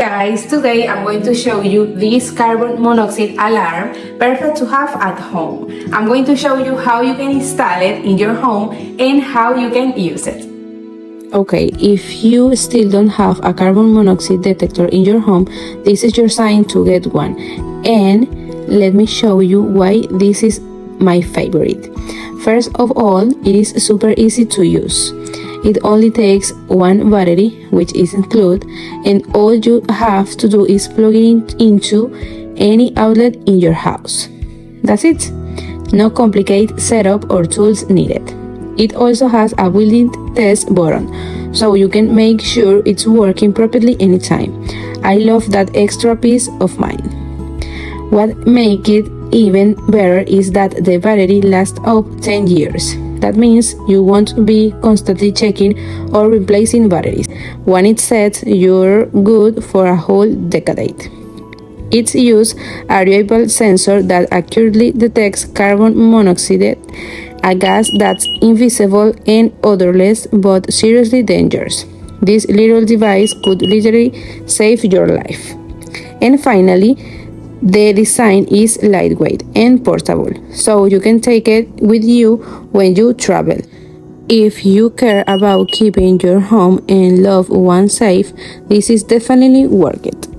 Guys, today I'm going to show you this carbon monoxide alarm, perfect to have at home. I'm going to show you how you can install it in your home and how you can use it. Okay, if you still don't have a carbon monoxide detector in your home, this is your sign to get one. And let me show you why this is my favorite. First of all, it is super easy to use. It only takes one battery, which is included, and all you have to do is plug it into any outlet in your house. That's it. No complicated setup or tools needed. It also has a built-in test button, so you can make sure it's working properly anytime. I love that extra peace of mind. What makes it even better is that the battery lasts up 10 years. That means you won't be constantly checking or replacing batteries. When it's set, you're good for a whole decade. It uses a reliable sensor that accurately detects carbon monoxide, a gas that's invisible and odorless but seriously dangerous. This little device could literally save your life. And finally, the design is lightweight and portable, so you can take it with you when you travel. If you care about keeping your home and loved ones safe, this is definitely worth it.